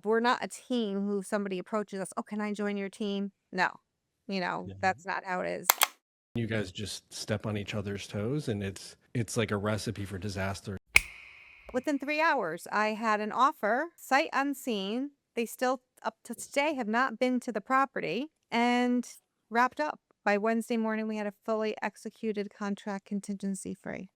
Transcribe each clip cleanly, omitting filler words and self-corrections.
we're not a team who somebody approaches us, "Oh, can I join your team?" No, Yeah. that's not how it is. You guys just step on each other's toes, and it's like a recipe for disaster. Within 3 hours, I had an offer, sight unseen. They still, up to today, have not been to the property and wrapped up. By Wednesday morning, we had a fully executed contract contingency free.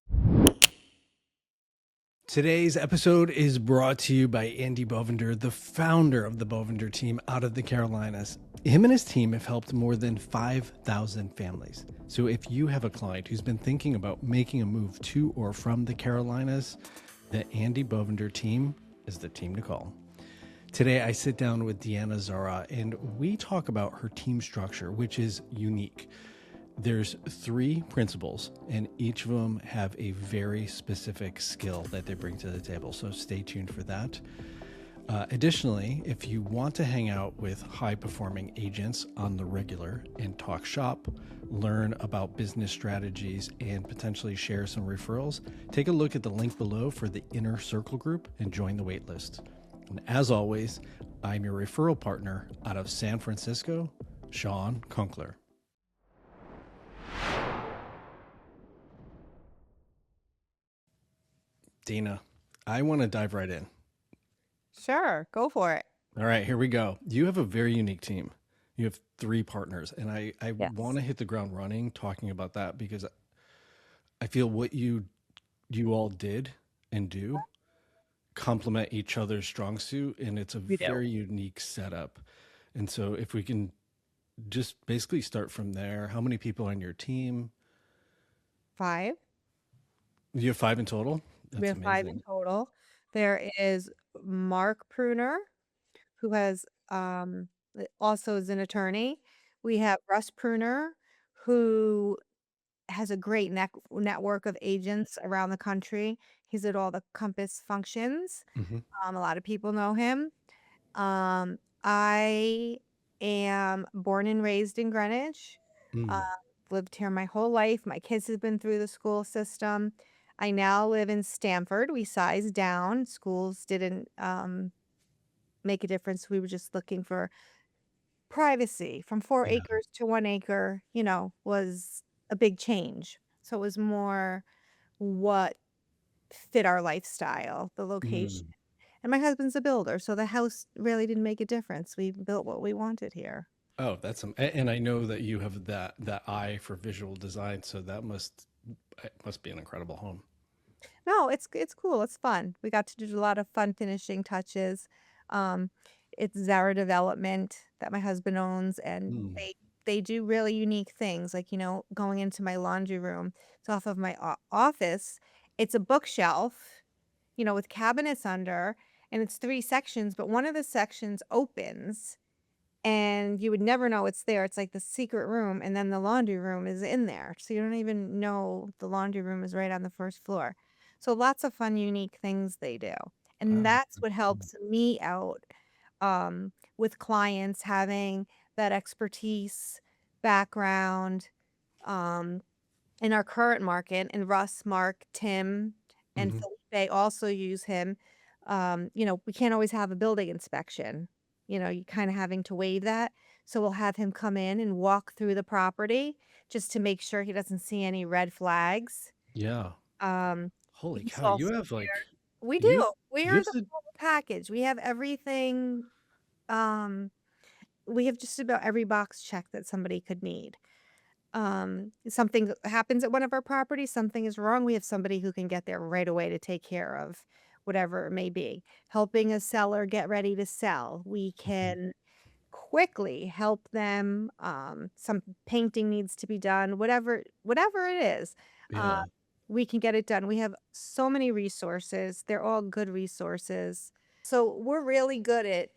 Today's episode is brought to you by Andy Bovender, the founder of the Bovender team out of the Carolinas. Him and his team have helped more than 5,000 families. So if you have a client who's been thinking about making a move to or from the Carolinas, the Andy Bovender team is the team to call. Today, I sit down with Deanna Zara and we talk about her team structure, which is unique. There's 3 principals, and each of them have a very specific skill that they bring to the table. So stay tuned for that. Additionally, if you want to hang out with high-performing agents on the regular and talk shop, learn about business strategies, and potentially share some referrals, take a look at the link below for the Inner Circle group and join the waitlist. And as always, I'm your referral partner out of San Francisco, Sean Kunkler. Dina, I want to dive right in. Sure, go for it. All right, here we go. You have a very unique team. You have 3 partners, and I want Yes. to hit the ground running talking about that because I feel what you all did and do complement each other's strong suit, and it's a We do. very unique setup. And so if we can just basically start from there, how many people on your team? 5. You have 5 in total? We That's have 5 in amazing. total. There is Mark Pruner, who has, also is an attorney. We have Russ Pruner, who has a great network of agents around the country. He's at all the Compass functions. Hmm. A lot of people know him. I am born and raised in Greenwich. Uh, Mm. lived here my whole life. My kids have been through the school system. I now live in Stamford. We sized down. Schools didn't make a difference. We were just looking for privacy. From 4 Yeah. acres to 1 acre, was a big change. So it was more what fit our lifestyle, the location. Mm. And my husband's a builder, so the house really didn't make a difference. We built what we wanted here. Oh, and I know that you have that eye for visual design, so that must be an incredible home. No, it's cool. It's fun. We got to do a lot of fun finishing touches. Um, it's Zara Development that my husband owns, and Mm. they do really unique things. Like going into my laundry room, it's off of my office. It's a bookshelf, with cabinets under, and it's 3 sections. But one of the sections opens, and you would never know it's there. It's like the secret room, and then the laundry room is in there. So you don't even know the laundry room is right on the first floor. So lots of fun, unique things they do. And Wow. that's what helps me out with clients having that expertise background um, in our current market. And Russ, Mark, Tim, and Hmm. Felipe also use him. We can't always have a building inspection. You kind of having to waive that. So we'll have him come in and walk through the property just to make sure he doesn't see any red flags. Yeah. Um, Holy he's cow, you also have there. like We you have do. We you are have the the full package. We have everything. Um, we have just about every box check that somebody could need. Something happens at one of our properties, something is wrong, we have somebody who can get there right away to take care of whatever it may be. Helping a seller get ready to sell, we Mhm. can quickly help them. Some painting needs to be done, whatever it is. Uh, Yeah. we can get it done. We have so many resources. They're all good resources. So we're really good at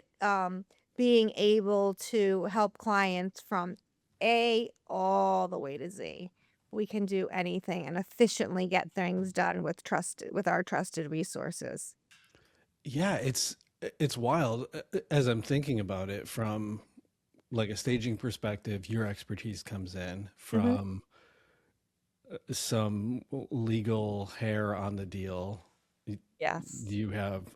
being able to help clients from A all the way to Z. We can do anything and efficiently get things done with our trusted resources. Yeah, it's wild as I'm thinking about it from like a staging perspective. Your expertise comes in Mhm. from some legal hair on the deal. Y- Yes. You have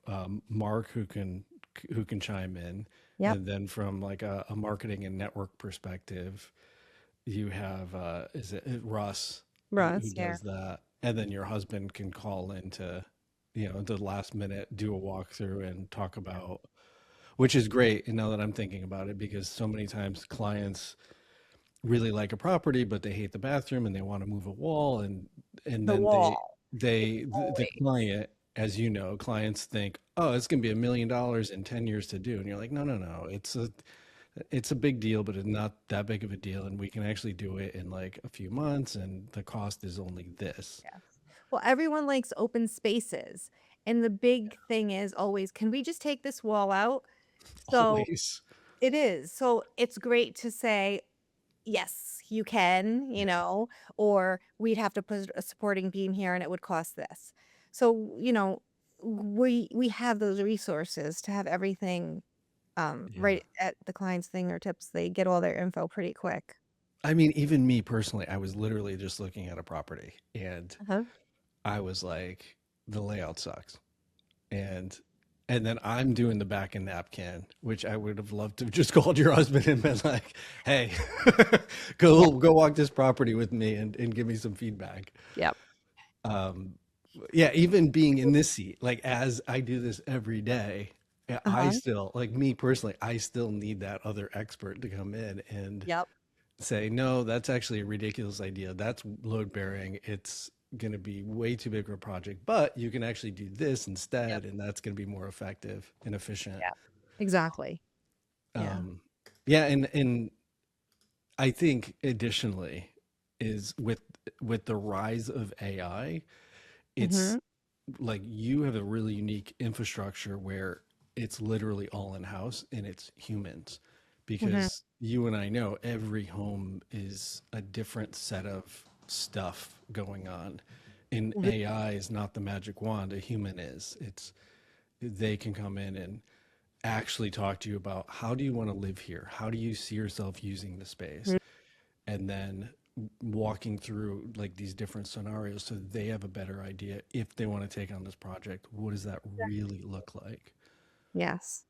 Mark who can who can chime in. Yep. And then from like a marketing and network perspective, you have is it Russ who Russ, yeah. does that, and then your husband can call into, the last minute, do a walkthrough and talk about, which is great. And now that I'm thinking about it, because so many times clients really like a property, but they hate the bathroom and they want to move a wall, and The then wall, the always. client, as you know, clients think, oh, it's going to be $1 million in 10 years to do, and you're like, no, no, no, it's a big deal, but it's not that big of a deal, and we can actually do it in like a few months, and the cost is only this. Yes. Well, everyone likes open spaces, and the big thing is always, "Can we just take this wall out?" So Always. it is. So it's great to say, "Yes, you can," Yeah. or, "We'd have to put a supporting beam here, and it would cost this." So, we have those resources to have everything, Yeah. right at the client's fingertips. They get all their info pretty quick. I mean, even me personally, I was literally just looking at a property and Uh-huh. I was like, the layout sucks. And and then I'm doing the back end napkin, which I would have loved to have just called your husband and been like, hey, Yep, go walk this property with me and give me some feedback. yep. Um, yeah, even being in this seat, like as I do this every day, yeah, I Uh-huh. still, like me personally, I still need that other expert to come in and Yep. say, no, that's actually a ridiculous idea. That's load bearing. It's going to be way too big of a project, but you can actually do this Yep. instead, and that's going to be more effective and efficient. Yeah. Exactly. Yeah. Um, yeah, and I think additionally is with the rise of AI, it's Mhm. like you have a really unique infrastructure where it's literally all in house and it's humans, Mhm. because you and I know every home is a different set of stuff going on, and Ve AI is not the magic wand. A human is. It's they can come in and actually talk to you about, how do you want to live here, how do you see yourself using the space, and then walking through like these different scenarios so they have a better idea, if they want to take on this project, what does that really look like. Yes.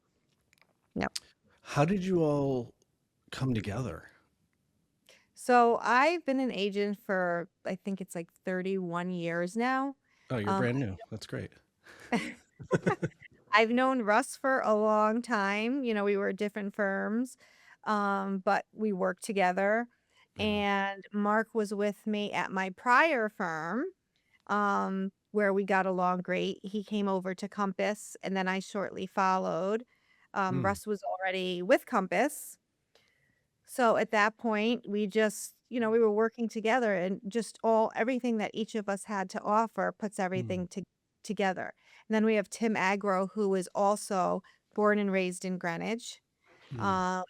Yep. How did you all come together? So, I've been an agent for, I think it's like 31 years now. Oh, you're Um, brand new, that's great. I've known Russ for a long time. We were different firms, but we worked together. Yeah. And Mark was with me at my prior firm, where we got along great. He came over to Compass, and then I shortly followed. Mm, Russ was already with Compass. So at that point, we just, we were working together, and just everything that each of us had to offer puts mm, everything together. And then we have Tim Agro, who is also born and raised in Greenwich. mm. Um,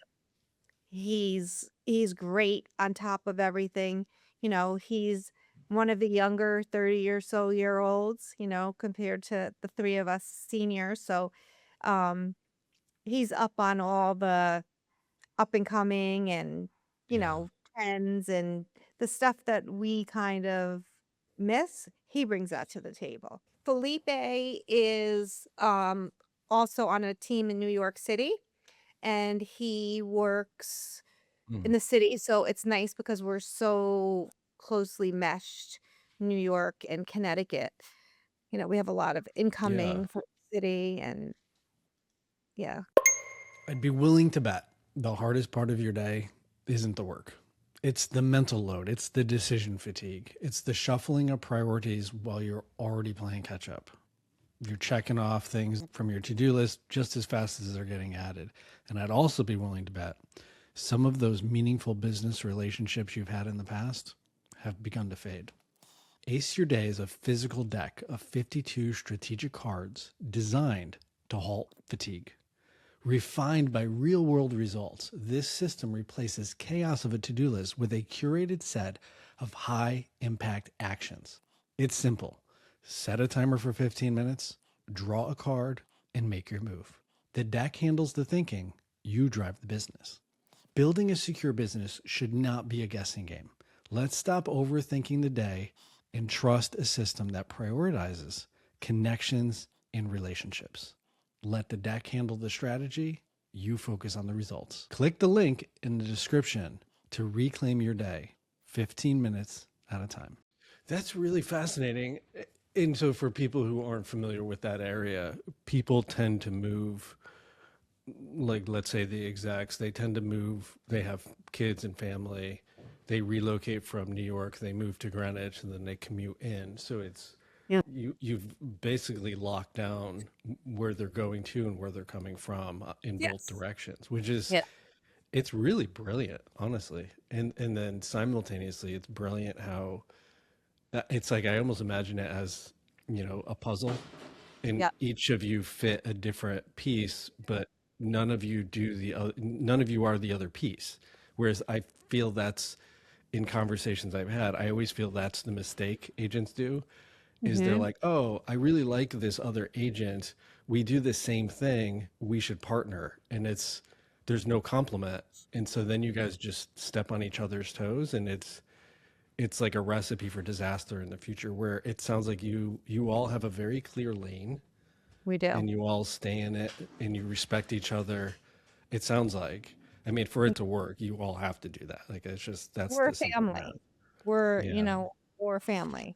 he's great on top of everything. He's one of the younger 30 or so year olds, compared to the three of us seniors. So um, he's up on all the up and coming and, Yeah. trends and the stuff that we kind of miss, he brings that to the table. Felipe is also on a team in New York City, and he works in Mm. the city, so it's nice because we're so closely meshed, New York and Connecticut. We have a lot of Yeah, incoming from the city, and yeah. I'd be willing to bet the hardest part of your day isn't the work. It's the mental load. It's the decision fatigue. It's the shuffling of priorities while you're already playing catch up. You're checking off things from your to do list just as fast as they're getting added. And I'd also be willing to bet some of those meaningful business relationships you've had in the past have begun to fade. Ace Your Day is a physical deck of 52 strategic cards designed to halt fatigue. Refined by real world results, this system replaces chaos of a to do list with a curated set of high impact actions. It's simple: set a timer for 15 minutes, draw a card, and make your move. The deck handles the thinking, you drive the business. Building a secure business should not be a guessing game. Let's stop overthinking the day and trust a system that prioritizes connections and relationships. Let the deck handle the strategy. You focus on the results. Click the link in the description to reclaim your day 15 minutes at a time. That's really fascinating. And so, for people who aren't familiar with that area, people tend to move, like, let's say the execs, they tend to move, they have kids and family, they relocate from New York, they move to Greenwich, and then they commute in. So, Yeah. you've basically locked down where they're going to and where they're coming from in both Yes. directions, which is Yeah. it's really brilliant, honestly. And then simultaneously, it's brilliant how it's like I almost imagine it as, a puzzle, and Yeah. each of you fit a different piece, but none of you are the other piece. Whereas I feel that's in conversations I've had, I always feel that's the mistake agents do, is they're Mhm. like, "Oh, I really like this other agent. We do the same thing. We should partner." And there's no compliment. And so then you guys just step on each other's toes, and it's like a recipe for disaster in the future, where it sounds like you all have a very clear lane, We do. and you all stay in it, and you respect each other. It sounds like, I mean, for it to work, you all have to do that. Like, it's just, that's We're a the simple math. family. We're, Yeah. we're a family,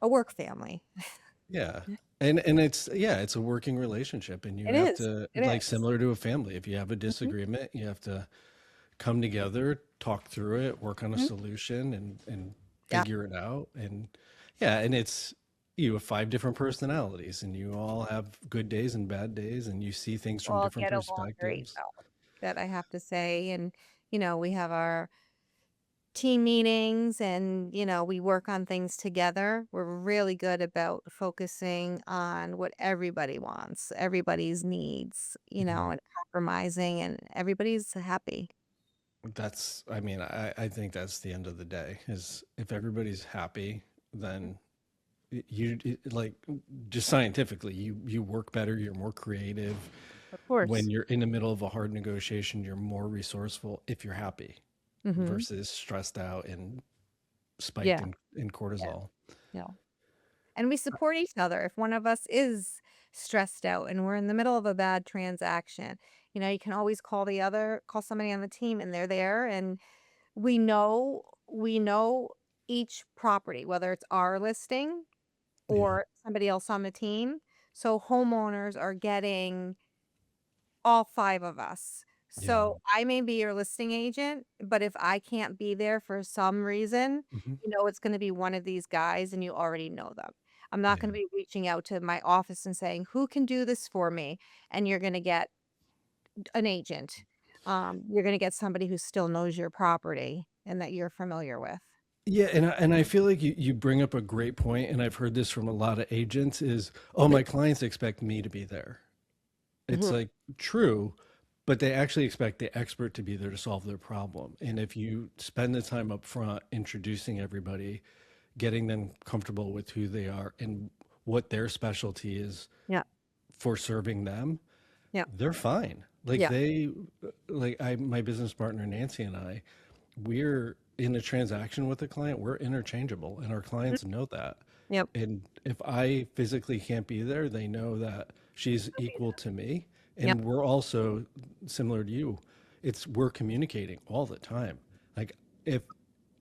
a work family. Yeah. And it's a working relationship, and you It have is. to, It like, is. similar to a family. If you have a Mhm. disagreement, you have to come together, talk through it, work on a Mhm. solution, and Yeah. figure it out. And yeah, and it's you have five different personalities, and you all have good days and bad days, and you see things We from all different get along great perspectives. though, that I have to say. And, we have our team meetings and, we work on things together. We're really good about focusing on what everybody wants, everybody's needs, Mhm. and compromising and everybody's happy. I mean, I think that's the end of the day, is if everybody's happy, then like, just scientifically, you work better, you're more creative. Of When course. you're in the middle of a hard negotiation, you're more resourceful if you're happy Mhm. versus stressed out and spiked Yeah. in Yeah. cortisol. Yeah. And we support each other. If one of us is stressed out and we're in the middle of a bad transaction, you can always call somebody on the team and they're there and we know each property, whether it's our listing Yeah. or somebody else on the team. So homeowners are getting all 5 of us. Yeah. So I may be your listing agent, but if I can't be there for some reason, Hmm. it's gonna be one of these guys and you already know them. I'm not Yeah. gonna be reaching out to my office and saying, "Who can do this for me?" And you're gonna get an agent. You're gonna get somebody who still knows your property and that you're familiar with. Yeah, and I feel like you bring up a great point, and I've heard this from a lot of agents is, oh, my clients expect me to be there. It's Mhm. like true, but they actually expect the expert to be there to solve their problem. And if you spend the time up front introducing everybody, getting them comfortable with who they are and what their specialty is Yeah. for serving them, Yeah. they're fine. Like, Yeah. my business partner Nancy and I, we're in a transaction with a client, we're interchangeable, and our Mhm. clients know that. Yep. And if I physically can't be there, they know that she's equal to me. Yep. And we're also similar to you. We're communicating all the time. Like, if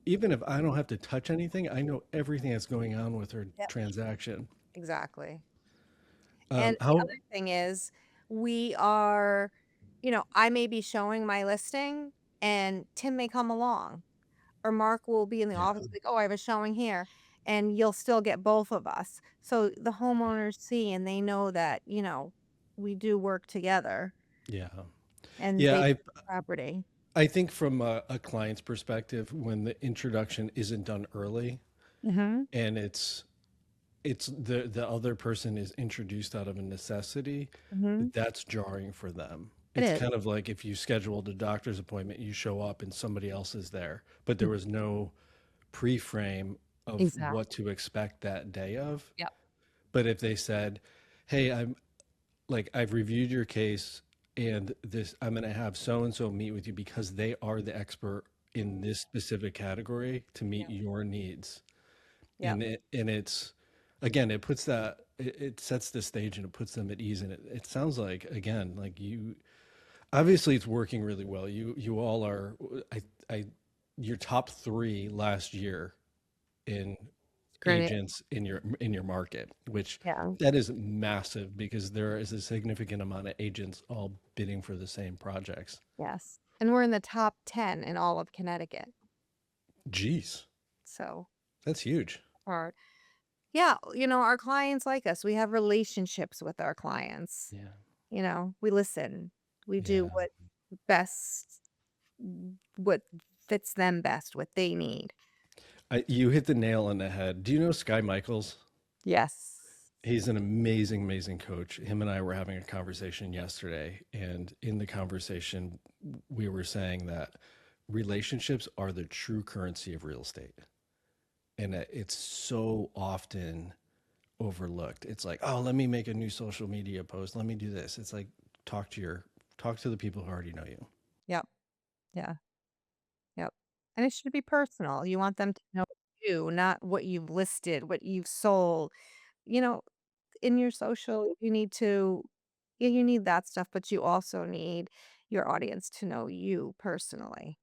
even if I don't have to touch anything, I know everything that's going on with her Yep. transaction. Exactly. And the How other thing is we are I may be showing my listing and Tim may come along or Mark will be in the Yeah. office like, "Oh, I have a showing here." And you'll still get both of us. So the homeowners see and they know that, we do work together Yeah. and Yeah, they I property. I think from a client's perspective, when the introduction isn't done early, Mhm. and it's the other person is introduced out of a necessity, Mhm. that's jarring for them. It It's is. kind of like if you scheduled a doctor's appointment, you show up and somebody else is there, but there was no pre-frame of what Exactly. to expect that day of. Yep. But if they said, "Hey, I've reviewed your case, and this I'm going to have so and so meet with you because they are the expert in this specific category to meet Yep. your needs." Yep. And it's, again, it puts that it sets the stage and it puts them at ease. And it sounds like, again, like you obviously it's working really well. You all are I your top three last year in Great. agents in your market, which Yeah. that is massive because there is a significant amount of agents all bidding for the same projects. Yes. And we're in the top 10 in all of Connecticut. Jeez, So, that's huge. our yeah, our clients like us. We have relationships with our clients. Yeah. We listen. We do Yeah. best what fits them best, what they need. You hit the nail on the head. Do you know Sky Michaels? Yes. He's an amazing, amazing coach. Him and I were having a conversation yesterday, and in the conversation, we were saying that relationships are the true currency of real estate, and that it's so often overlooked. It's like, oh, let me make a new social media post. Let me do this. It's like talk to the people who already know you. Yep. Yeah. Yep. And it should be personal. You want them to know you, not what you've listed, what you've sold. You know, in your social, yeah, you need that stuff, but you also need your audience to know you personally.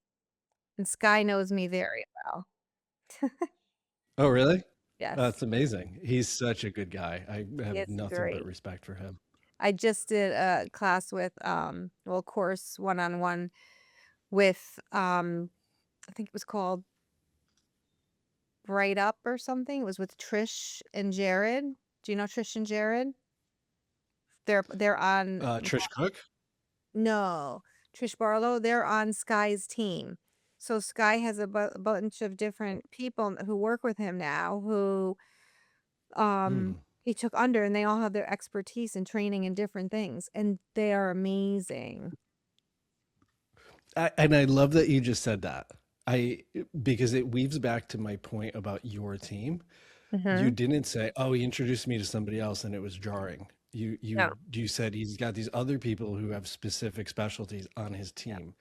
And Sky knows me very well. Oh, really? Yes, That's amazing. He's such a good guy. I he have is nothing but great. respect for him. I just did a class with, well, course one-on-one with, I think it was called Bright Up or something. It was with Trish and Jared. Do you know Trish and Jared? They're on Trish Cook. no, Trish Barlow, they're on Sky's team. So Sky has a bunch of different people who work with him now who Hmm. he took under, and they all have their expertise and training in different things, and they are amazing. And I love that you just said that. I because it weaves back to my point about your team. You Mhm. didn't say, "Oh, he introduced me to somebody else and it was jarring." No. You said he's got these other people who have specific specialties on his Yeah. team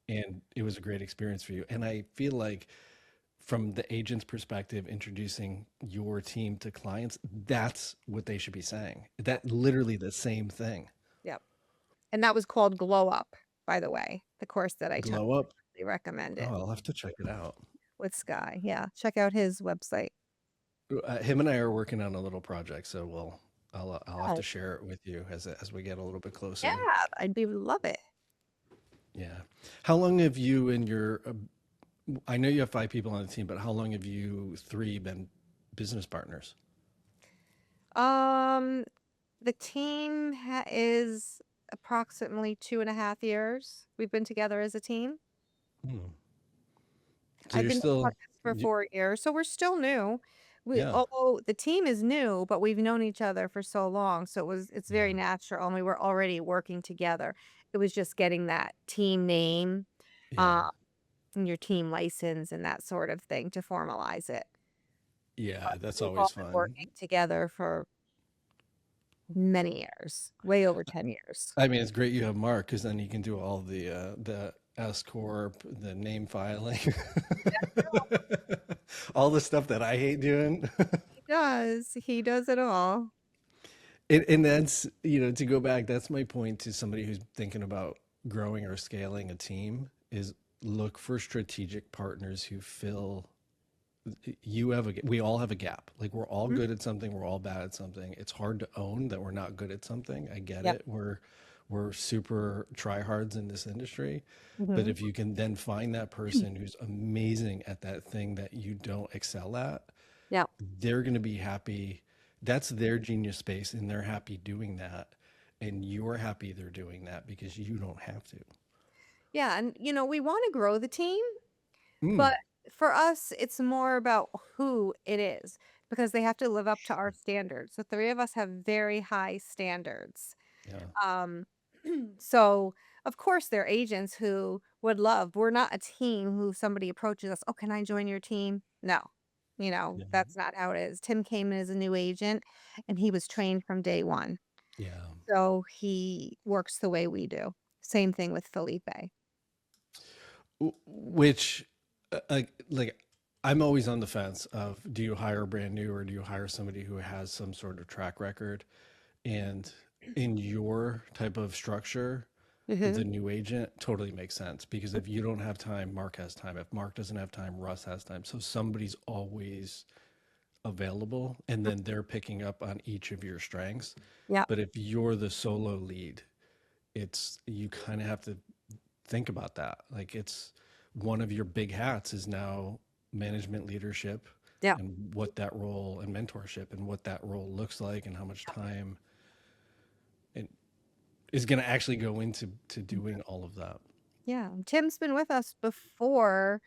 and it was a great experience for you. And I feel like from the agent's perspective introducing your team to clients, that's what they should be saying. Yeah. That literally the same thing. Yep. And that was called Glow Up, by the way, the course that I took. Glow up. They recommend Oh, it I'll have to check it out. with Sky. Yeah, check out his website. Him and I are working on a little project, so I'll have Yeah. to share it with you as we get a little bit closer. Yeah, I'd be love it. Yeah. How long have you and your I know you have five people on the team, but how long have you three been business partners? Um, the team is approximately 2.5 years. We've been together as a team. Hmm. So I've you're been doing still, podcasts for 4 years, so we're still new. yeah, Although the team is new, but we've known each other for so long, so it's very yeah, natural, and we were already working together. It was just getting that team name, yeah, uh, and your team license and that sort of thing to formalize it. yeah. That's We've all always been fun. working together for many years, way over 10 years. I mean, it's great you have Mark because then you can do all the S corp, the name filing, all the stuff that I hate doing. He does it all. And that's, to go back, that's my point to somebody who's thinking about growing or scaling a team is look for strategic partners who fill we all have a gap. Like we're all Mhm. good at something, we're all bad at something. It's hard to own that we're not good at something. I get Yep. it. We're super tryhards in this industry. But Mhm. if you can then find that person who's amazing at that thing that you don't excel at, Yep. they're going to be happy. That's their genius space, and they're happy doing that. And you're happy they're doing that because you don't have to. Yeah, and, we wanna grow the team. Mm, But for us, it's more about who it is because they have to live up to our standards. The 3 of us have very high standards. yeah, Um, so, of course, there are agents who would love we're not a team who somebody approaches us, "Oh, can I join your team?" No. yeah, That's not how it is. Tim came in as a new agent, and he was trained from day 1. yeah. So, he works the way we do. Same thing with Felipe. Which, like, I'm always on the fence of, do you hire brand new or do you hire somebody who has some sort of track record? And in your type of structure, Hmm. the new agent totally makes sense, because if you don't have time, Mark has time. If Mark doesn't have time, Russ has time. So somebody's always available, and then they're picking up on each of your strengths. Yep. But if you're the solo lead, it's you kind of have to think about that. Like, it's one of your big hats is now management leadership, Yep. and what that role, and mentorship, and what that role looks like, and how much time it is going to actually go into doing all of that. Yeah. Tim's been with us before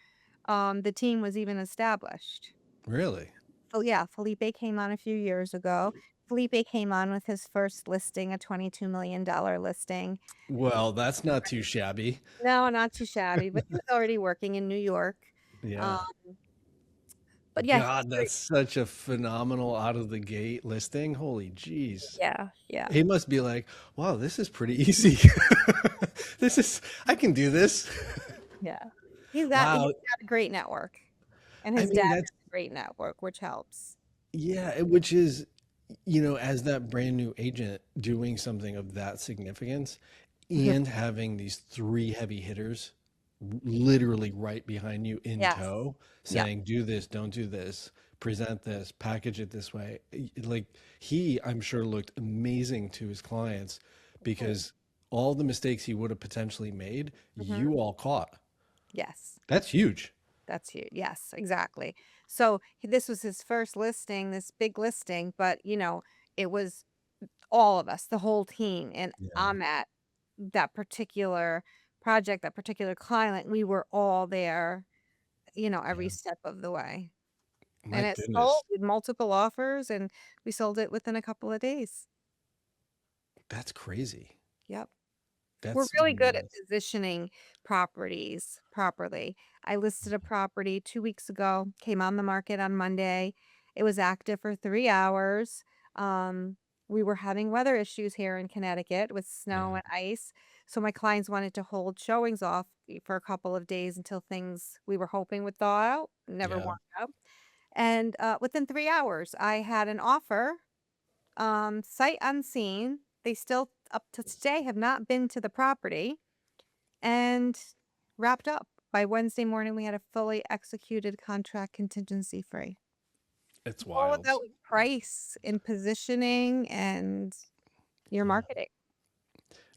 the team was even established. Really? Oh yeah, Felipe came on a few years ago. Felipe came on with his first listing, a $22 million listing. Well, that's not too shabby. No, not too shabby, but he was already working in New York. Um, Yeah. but yeah, he's God, great. that's such a phenomenal out of the gate listing. Holy jeez. Yeah, yeah, He must be like, wow, this is pretty easy. I can do this. yeah. He's Wow. got a great network, and I his dad mean, that's, has a great network, which helps. yeah, which is, as that brand new agent doing something of that significance Mhm. and having these three heavy hitters literally right behind you in Yes. tow, Yeah. saying, do this, don't do this, present this, package it this way. Like, I'm sure, looked amazing to his clients, Mhm. because all the mistakes he would have potentially made, Mhm. you all caught. Yes. That's huge. That's huge. Yes, exactly. So this was his first listing, this big listing, but it was all of us, the whole team, and Yeah. I'm at that particular project, that particular client, we were all there, every Yeah. step of the way. My And it sold goodness. with multiple offers, and we sold it within a couple of days. That's crazy. Yep. We're That's really good at nuts. positioning properties properly. I listed a property 2 weeks ago, came on the market on Monday. It was active for 3 hours. Um, we were having weather issues here in Connecticut with snow Yeah. and ice, so my clients wanted to hold showings off for a couple of days until things we were hoping would thaw out, never Yeah. warmed up. And, within 3 hours, I had an offer, sight unseen. They still, up to today, have not been to the property and wrapped up. By Wednesday morning, we had a fully executed contract contingency free. It's All wild. about price and positioning and your Yeah. marketing.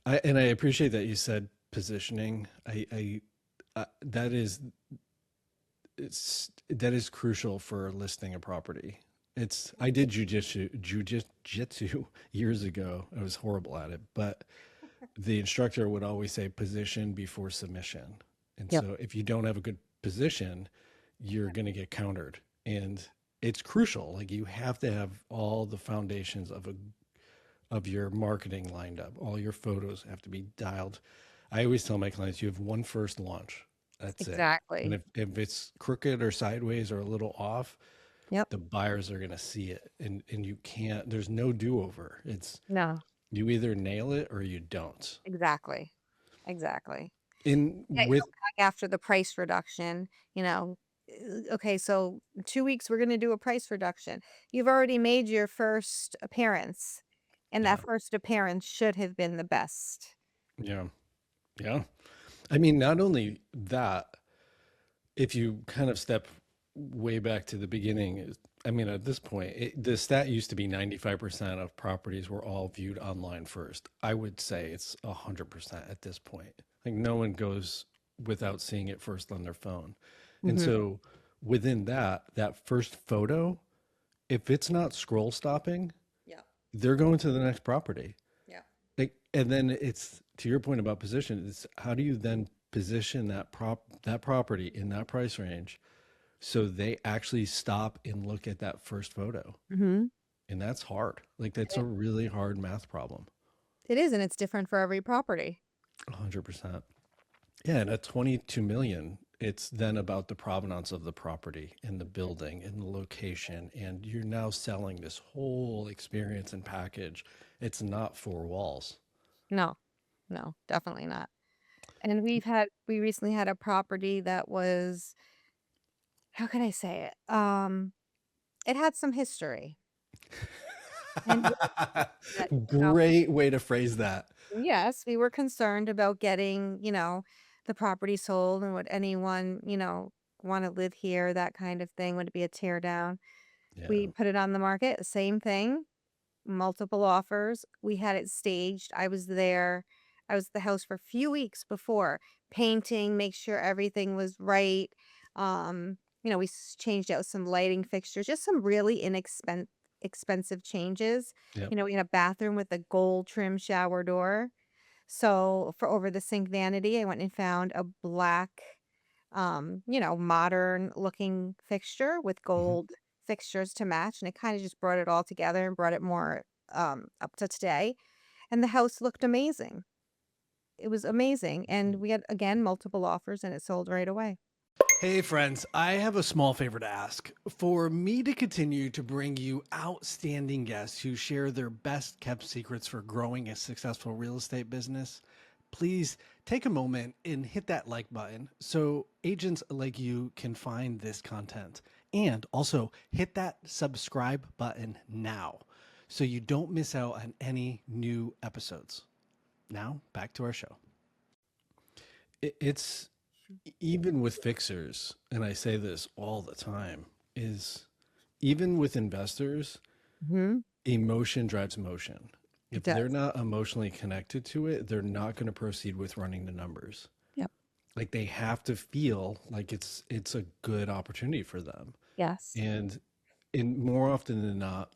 I appreciate that you said positioning. That is, that is crucial for listing a property. I did jujitsu years ago. I was horrible at it, but the instructor would always say position before submission. And Yep. so if you don't have a good position, you're going to get countered. And it's crucial. Like, you have to have all the foundations of your marketing lined up. All your photos have to be dialed. I always tell my clients, you have one first launch. That's it. And Exactly. if it's crooked or sideways or a little off, Yep. the buyers are going to see it. And you can't, there's no do over. No, You either nail it or you don't. exactly. Exactly. In Yeah, with after the price reduction, okay, so 2 weeks we're gonna do a price reduction. You've already made your first appearance, and that Yeah, first appearance should have been the best. yeah, yeah. I mean, not only that, if you kind of step way back to the beginning, I mean, at this point, the stat used to be 95% of properties were all viewed online first. I would say it's 100% at this point. Like, no one goes without seeing it first on their phone. And Mhm. so within that first photo, if it's not scroll stopping, Yeah. they're going to the next property. Yeah. Like, and then it's to your point about position. It's how do you then position that property in that price range so they actually stop and look at that first photo. Mhm. And that's hard. Like, that's a really hard math problem. It is, and it's different for every property. 100%. Yeah, and at 22 million, it's then about the provenance of the property and the building and the location, and you're now selling this whole experience and package. It's not four walls. No, no, definitely not. And we recently had a property that was how can I say it? It had some history, and we that, Great way to phrase that. yes, we were concerned about getting, the property sold and would anyone, wanna live here, that kind of thing. Would it be a tear down? We Yeah. put it on the market, same thing, multiple offers. We had it staged. I was there. I was at the house for a few weeks before, painting, make sure everything was right. We changed out some lighting fixtures, just some really expensive changes. Yep. We had a bathroom with a gold trim shower door. So for over the sink vanity, I went and found a black, modern looking fixture with Mhm. gold fixtures to match. And it kind of just brought it all together and brought it more up to today. And the house looked amazing. It was amazing. And we had, again, multiple offers and it sold right away. Hey, friends, I have a small favor to ask. For me to continue to bring you outstanding guests who share their best kept secrets for growing a successful real estate business, please take a moment and hit that like button so agents like you can find this content. And also hit that subscribe button now so you don't miss out on any new episodes. Now, back to our show. It's even with fixers, and I say this all the time, is even with investors, Hmm. emotion drives motion. It If they're does. not emotionally connected to it, they're not going to proceed with running the numbers. Yep. Like they have to feel like it's a good opportunity for them. Yes. And in more often than not,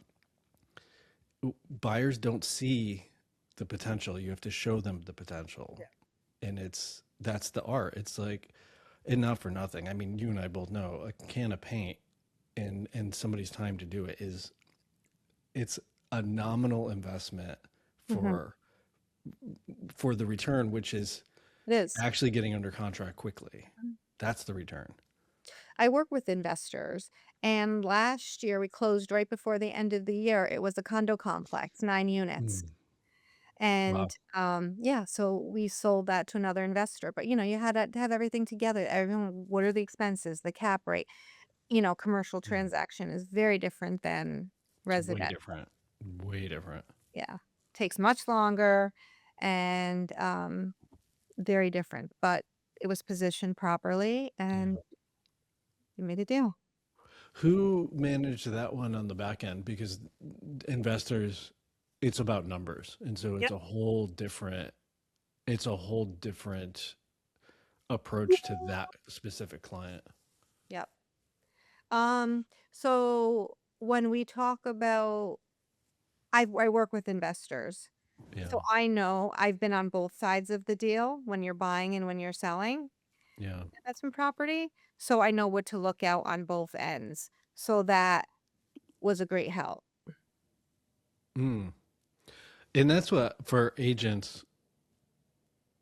buyers don't see the potential. You have to show them the potential. And that's the art. It's like, and not for nothing. I mean, you and I both know a can of paint and somebody's time to do it is it's a nominal investment Hmm. for for the return, which is It is. actually getting under contract quickly. That's the return. I work with investors, and last year we closed right before the end of the year. It was a condo complex, 9 units. Mm. And, Wow. yeah, so we sold that to another investor, but, you had to have everything together. Everyone, what are the expenses, the cap rate? Commercial Mm. transaction is very different than It's way residential. different. Way different. Yeah. Takes much longer and, very different, but it was positioned properly and Yeah. we made a deal. Who managed that one on the back end? Because investors, it's about numbers. And so Yep. it's a whole different approach to that specific client. Yep. So when we talk about I work with investors. Yeah. So I know I've been on both sides of the deal when you're buying and when you're selling Yeah. investment property. So I know what to look out on both ends. So that was a great help. Mm. And that's what for agents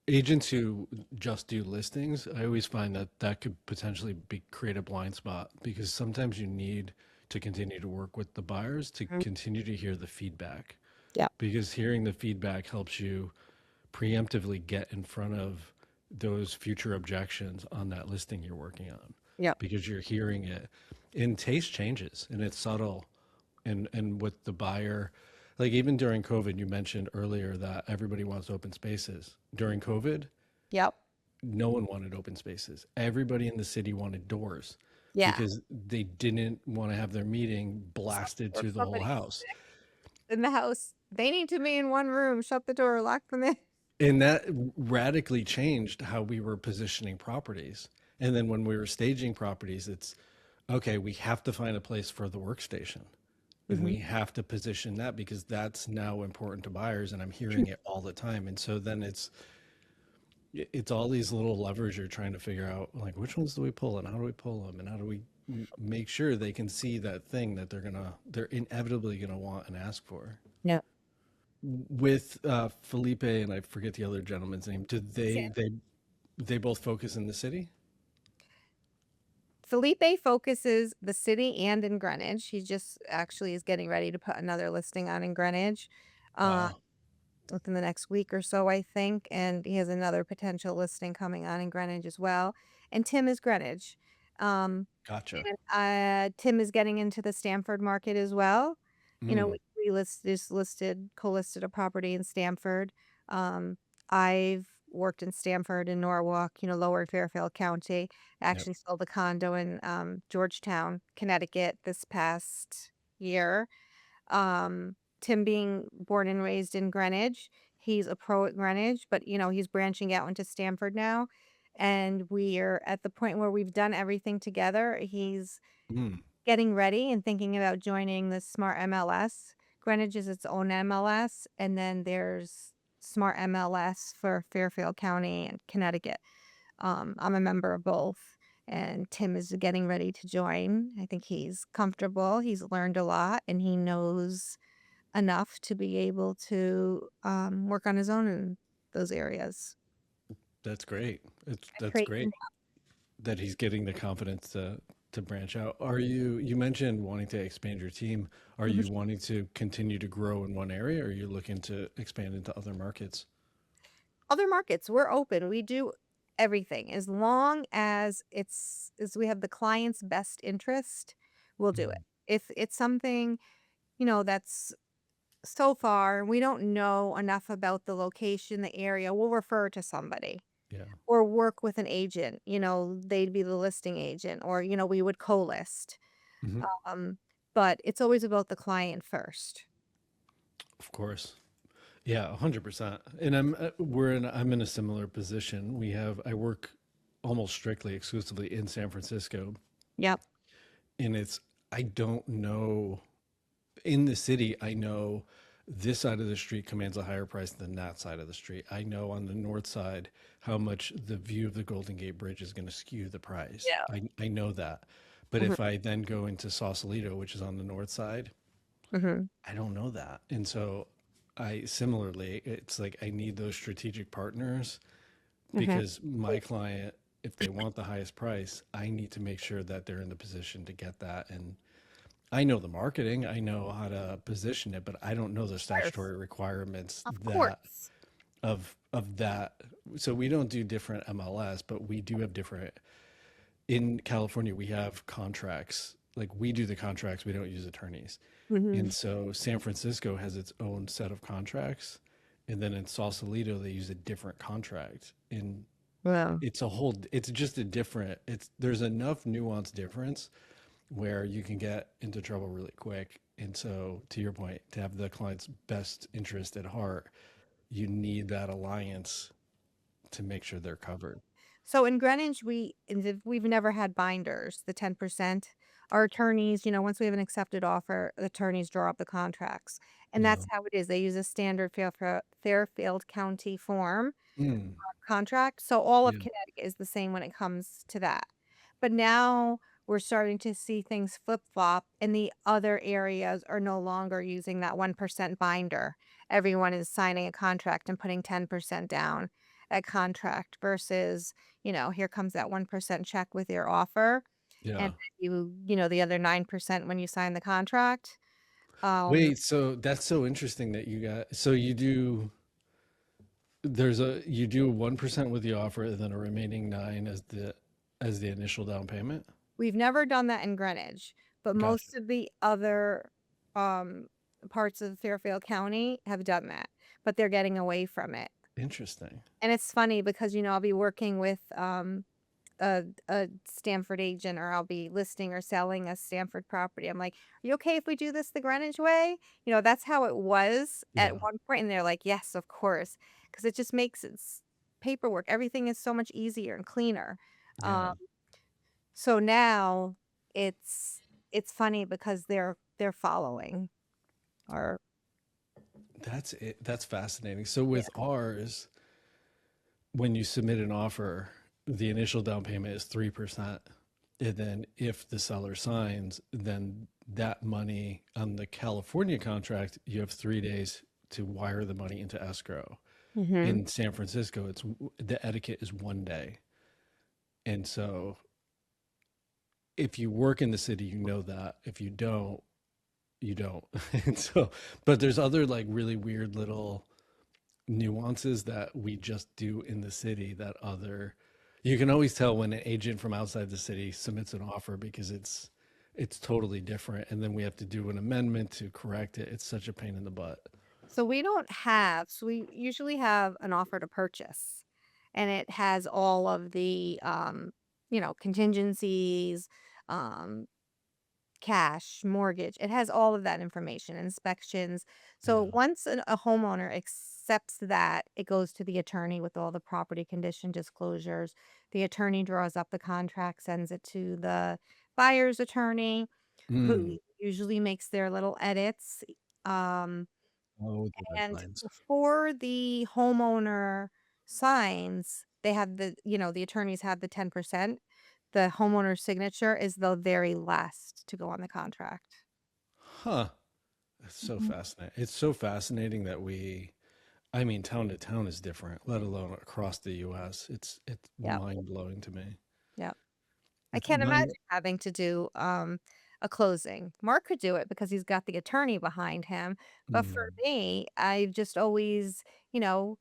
who just do listings, I always find that that could potentially be create a blind spot because sometimes you need to continue to work with the buyers to Mhm. continue to hear the feedback Yep. because hearing the feedback helps you preemptively get in front of those future objections on that listing you're working on Yep. because you're hearing it and taste changes and it's subtle and with the buyer, like even during COVID, you mentioned earlier that everybody wants open spaces. During COVID, Yep. no one wanted open spaces. Everybody in the city wanted doors Yeah. because they didn't want to have their meeting So blasted if to the whole somebody's house. sick in the house, they need to be in one room, shut the door, lock them in. And that radically changed how we were positioning properties. And then when we were staging properties, it's okay, we have to find a place for the workstation. And Mhm. we have to position that because that's now important to buyers and I'm hearing it all the time. And so then it's all these little levers you're trying to figure out like which ones do we pull and how do we pull them and how do we make sure they can see that thing that they're inevitably gonna want and ask for. Yeah. With Felipe and I forget the other gentleman's name, did Sam. they both focus in the city? Felipe focuses the city and in Greenwich. He just actually is getting ready to put another listing on in Greenwich, uh, Wow. within the next week or so, I think, and he has another potential listing coming on in Greenwich as well. And Tim is Greenwich. Gotcha. And, Tim is getting into the Stamford market as well. You know, Mm, we just listed co-listed a property in Stamford. Um, I've worked in Stamford and Norwalk, Lower Fairfield County. I yep. actually sold a condo in, Georgetown, Connecticut this past year. Tim being born and raised in Greenwich, he's a pro at Greenwich, but, he's branching out into Stamford now, and we're at the point where we've done everything together. He's Mm, getting ready and thinking about joining the Smart MLS. Greenwich is its own MLS, and then there's Smart MLS for Fairfield County and Connecticut. I'm a member of both, and Tim is getting ready to join. I think he's comfortable. He's learned a lot, and he knows enough to be able to work on his own in those areas. that's great. I That's pray great that he's getting the confidence to branch out. You mentioned wanting to expand your team. Are Mhm. you wanting to continue to grow in one area, or are you looking to expand into other markets? Other markets, we're open. We do everything as long as we have the client's best interest, we'll do it. Mm, If it's something, that's so far we don't know enough about the location, the area, we'll refer to somebody yeah. or work with an agent, they'd be the listing agent or, we would co-list. Hmm. Um, but it's always about the client first. Of course. Yeah, 100%. And I'm in a similar position. I work almost strictly exclusively in San Francisco, Yep. and I don't know in the city. I know this side of the street commands a higher price than that side of the street. I know on the north side how much the view of the Golden Gate Bridge is going to skew the price. Yeah. I know that. But Mhm, if I then go into Sausalito, which is on the north side, mhm, I don't know that. And so I similarly, it's like I need those strategic partners mhm. because my client, if they want the highest price, I need to make sure that they're in the position to get that. And I know the marketing, I know how to position it, but I don't know the Course. statutory requirements Of that course. of that. So we don't do different MLS, but we do have different in California, we have contracts. Like we do the contracts, we don't use attorneys. And Mhm. so San Francisco has its own set of contracts. And then in Sausalito, they use a different contract. And Wow. it's just a different, there's enough nuance difference where you can get into trouble really quick. And so, to your point, to have the client's best interest at heart, you need that alliance to make sure they're covered. So in Greenwich, we've never had binders, the 10%. Our attorneys, once we have an accepted offer, the attorneys draw up the contracts. And Yeah. that's how it is. They use a standard Fairfield County form Mm, contract. So all of yeah. Connecticut is the same when it comes to that. But now we're starting to see things flip-flop and the other areas are no longer using that 1% binder. Everyone is signing a contract and putting 10% down at contract versus, here comes that 1% check with your offer and Yeah. the other 9% when you sign the contract. Um, Wait, so that's so interesting that you do 1% with the offer and then a remaining nine as the initial down payment? We've never done that in Greenwich, but Gotcha. most of the other, um, parts of Fairfield County have done that, but they're getting away from it. Interesting. And it's funny because, I'll be working with, a Stamford agent or I'll be listing or selling a Stamford property. I'm like, "Are you okay if we do this the Greenwich way?" That's how it was Yeah. at one point, and they're like, "Yes, of course," because it just makes paperwork, everything is so much easier and cleaner. Yeah. Um so now it's funny because they're following or That's it. That's fascinating. So yeah. with ours, when you submit an offer, the initial down payment is 3%. And then if the seller signs, then that money on the California contract, you have 3 days to wire the money into escrow. Mhm. In San Francisco, it's the etiquette is 1 day. And so if you work in the city, you know that. If you don't, you don't. And so, but there's other like really weird little nuances that we just do in the city that other You can always tell when an agent from outside the city submits an offer because it's totally different, and then we have to do an amendment to correct it. It's such a pain in the butt. So we don't have so we usually have an offer to purchase, and it has all of the, contingencies, um, cash, mortgage. It has all of that information, inspections. So Yeah. once a homeowner accepts that, it goes to the attorney with all the property condition disclosures. The attorney draws up the contract, sends it to the buyer's attorney, who Mm. usually makes their little edits. Um, Oh, the red and lines. before the homeowner signs, they have the attorneys have the 10%. The homeowner's signature is the very last to go on the contract. Huh. It's so Mhm. fascinating. It's so fascinating that I mean, town to town is different, let alone across the US. It's Yep, mind blowing to me. yep. I It's can't my imagine having to do, a closing. Mark could do it because he's got the attorney behind him, but for mm, me, I've just always, you know,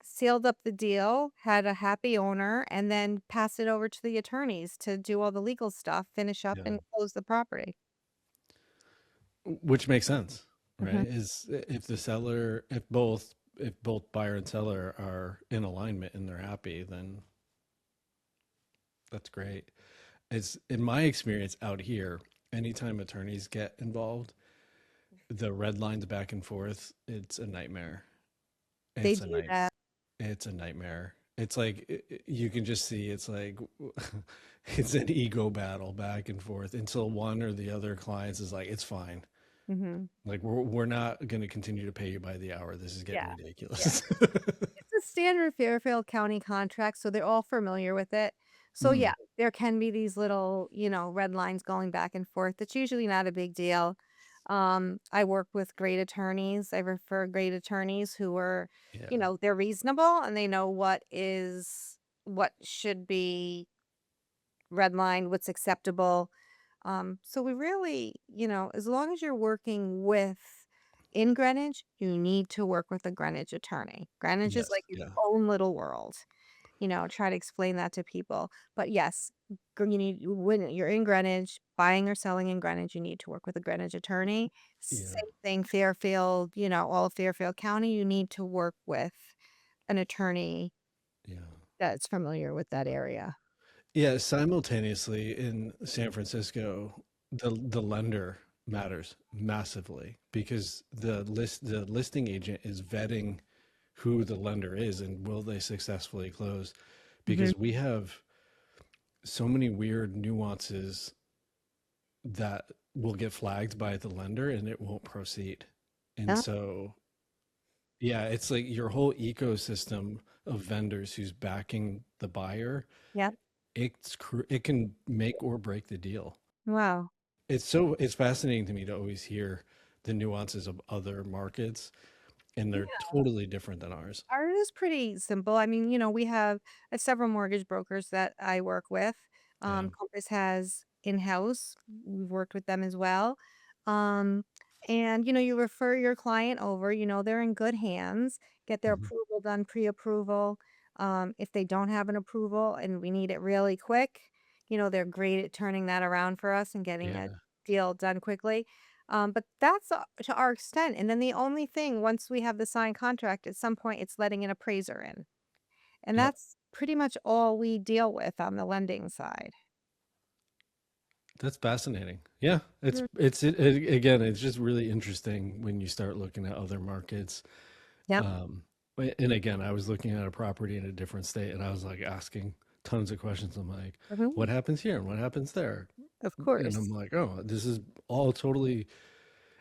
sealed up the deal, had a happy owner, and then passed it over to the attorneys to do all the legal stuff, finish up, yeah. and close the property. Which makes sense, right? Mhm. Is if the seller, if both buyer and seller are in alignment and they're happy, then that's great. It's in my experience out here, anytime attorneys get involved, the red lines back and forth, it's a nightmare. They It's a do night. that. It's a nightmare. It's like you can just see it's like it's an ego battle back and forth until one or the other clients is like, it's fine. Mhm. Like we're not going to continue to pay you by the hour. This is getting Yeah, yeah. ridiculous. It's a standard Fairfield County contract, so they're all familiar with it. So, Mm, yeah, there can be these little, red lines going back and forth. It's usually not a big deal. I work with great attorneys. I refer great attorneys who are, yeah, they're reasonable and they know what should be redlined, what's acceptable. So we really, as long as you're working in Greenwich, you need to work with a Greenwich attorney. Greenwich is yes, like its yeah, own little world. Try to explain that to people. But yes, when you're in Greenwich, buying or selling in Greenwich, you need to work with a Greenwich attorney. yeah, Same thing, Fairfield, all of Fairfield County, you need to work with an attorney yeah. that's familiar with that area. Yeah, simultaneously in San Francisco, the lender matters massively because the listing agent is vetting who the lender is and will they successfully close Mhm. because we have so many weird nuances that will get flagged by the lender and it won't proceed. And Yeah. so, yeah, it's like your whole ecosystem of vendors who's backing the buyer, Yep. it can make or break the deal. Wow. It's fascinating to me to always hear the nuances of other markets and they're totally different than ours. Ours is pretty simple. I mean, we have several mortgage brokers that I work with. Yeah. Compass has in-house. We've worked with them as well. Um, and you refer your client over, they're in good hands, get their Mhm. approval done, pre-approval. If they don't have an approval and we need it really quick, they're great at turning that around for us and getting a Yeah. deal done quickly. But that's to our extent. And then the only thing, once we have the signed contract, at some point, it's letting an appraiser in. And Yep. that's pretty much all we deal with on the lending side. That's fascinating. Yeah, Mm. again, it's just really interesting when you start looking at other markets. Yep. Um, and again, I was looking at a property in a different state, and I was like asking tons of questions. I'm like, Mhm. what happens here and what happens there? Of And I'm course. like, oh, this is all totally.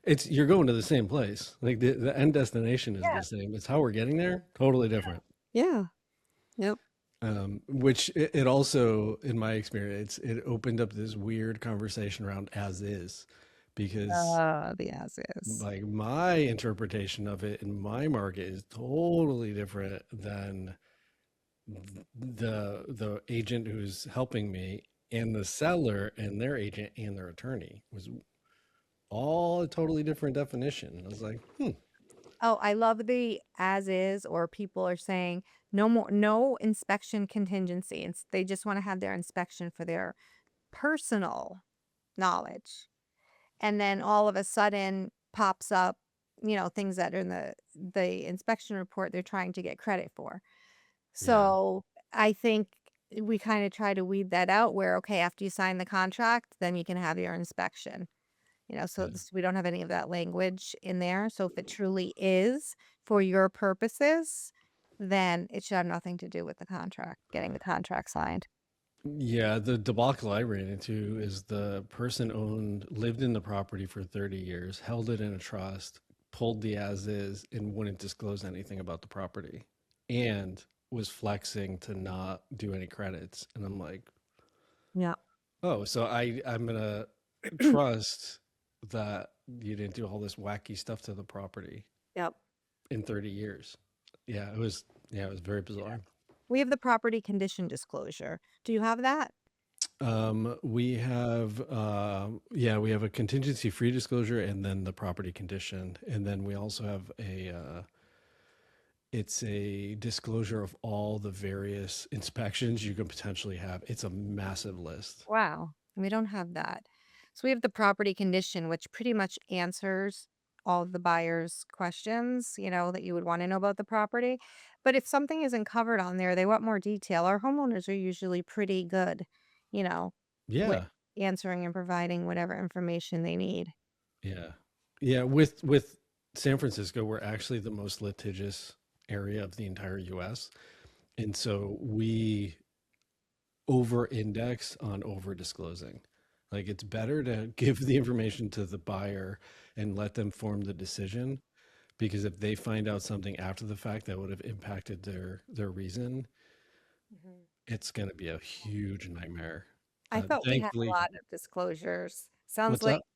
It's you're going to the same place. Like the end destination is Yeah. the same. It's how we're getting there, totally different. Yeah. Yep. Which it also, in my experience, it opened up this weird conversation around as is, because The as is. like my interpretation of it in my market is totally different than the agent who's helping me and the seller and their agent and their attorney was all a totally different definition. I was like, hmm. Oh, I love the as is, or people are saying no more, no inspection contingency. They just want to have their inspection for their personal knowledge. And then all of a sudden pops up, things that are in the inspection report they're trying to get credit for. Yeah, So I think we kind of try to weed that out where, okay, after you sign the contract, then you can have your inspection. So yeah. we don't have any of that language in there. So if it truly is for your purposes, then it should have nothing to do with the contract, getting the contract signed. Yeah, the debacle I ran into is the person lived in the property for 30 years, held it in a trust, pulled the as is, and wouldn't disclose anything about the property, and was flexing to not do any credits. And I'm like, Yeah. oh, so I'm gonna trust that you didn't do all this wacky stuff to the property Yep. in 30 years. Yeah, it was very bizarre. We have the property condition disclosure. Do you have that? We have a contingency free disclosure and then the property condition. And then we also have it's a disclosure of all the various inspections you could potentially have. It's a massive list. Wow. We don't have that. So we have the property condition, which pretty much answers all of the buyer's questions, that you would want to know about the property. But if something isn't covered on there, they want more detail. Our homeowners are usually pretty good, you know, with Yeah. answering and providing whatever information they need. Yeah. Yeah. With San Francisco, we're actually the most litigious area of the entire US. And so we over index on over disclosing. Like it's better to give the information to the buyer and let them form the decision because if they find out something after the fact that would have impacted their reason, Mhm. it's going to be a huge nightmare. I thought we had a Thankfully, lot of disclosures. Sounds what's like up?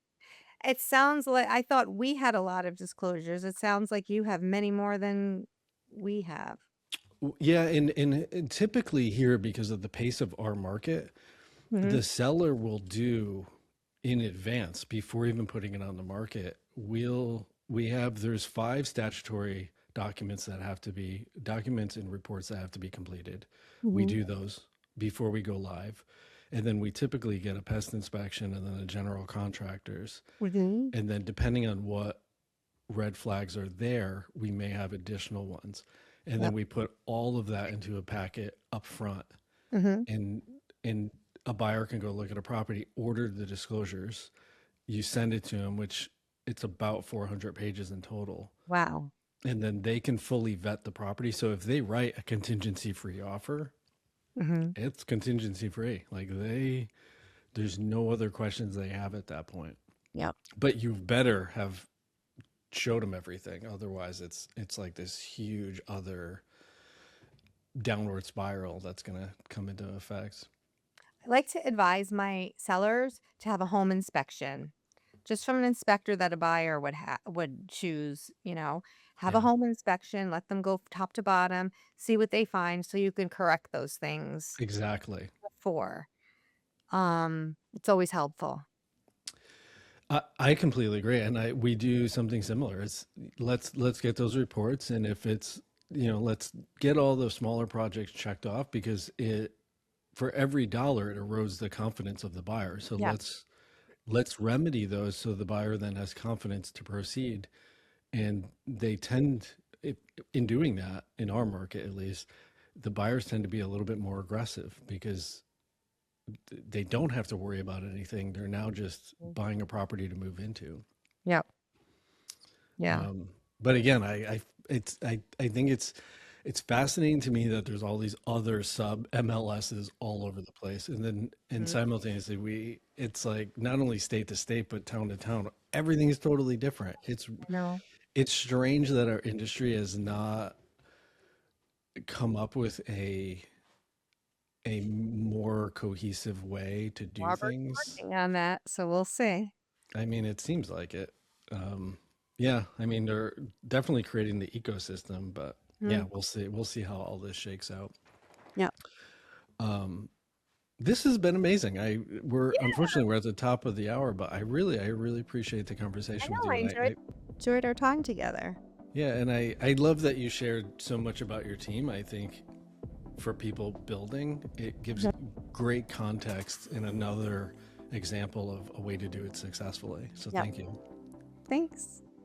it sounds like I thought we had a lot of disclosures. It sounds like you have many more than we have. Yeah, and typically here because of the pace of our market, Mhm. the seller will do in advance before even putting it on the market. There's 5 statutory documents and reports that have to be completed. We Mhm. do those before we go live. And then we typically get a pest inspection and then a general contractors. Mhm. And then depending on what red flags are there, we may have additional ones. And then Yep. we put all of that into a packet up front Mhm. and and a buyer can go look at a property, order the disclosures, you send it to them, which it's about 400 pages in total, Wow. and then they can fully vet the property. So if they write a contingency free offer, Mhm. it's contingency free. There's no other questions they have at that point. Yep. But you better have showed them everything. Otherwise, it's like this huge other downward spiral that's going to come into effect. I like to advise my sellers to have a home inspection. Just from an inspector that a buyer would choose, have a Yeah, home inspection, let them go top to bottom, see what they find so you can correct those things exactly. before. It's always helpful. I completely agree, and I we do something similar. It's let's get those reports, and if it's let's get all the smaller projects checked off because it for every dollar it erodes the confidence of the buyer. So Yeah. let's remedy those so the buyer then has confidence to proceed, and they tend if, in doing that in our market at least, the buyers tend to be a little bit more aggressive because they don't have to worry about anything. They're now just Mm. buying a property to move into. Yep. Yeah. Um, but again, I think it's fascinating to me that there's all these other sub MLSs all over the place, and Mhm. simultaneously it's like not only state to state but town to town, everything is totally different. No. It's strange that our industry has not come up with a more cohesive way to do Robert's things. working on that, so we'll see. I mean, it seems like it. Yeah, I mean, they're definitely creating the ecosystem, but yeah, Mm. we'll see. We'll see how all this shakes out. Yep. Um, this has been amazing. We're Yeah, unfortunately we're at the top of the hour, but I really appreciate the I conversation with know. you. I enjoyed our time together. Yeah, and I love that you shared so much about your team. I think for people building, it gives Mhm. great context and another example of a way to do it successfully. So Yep. thank you. Thanks.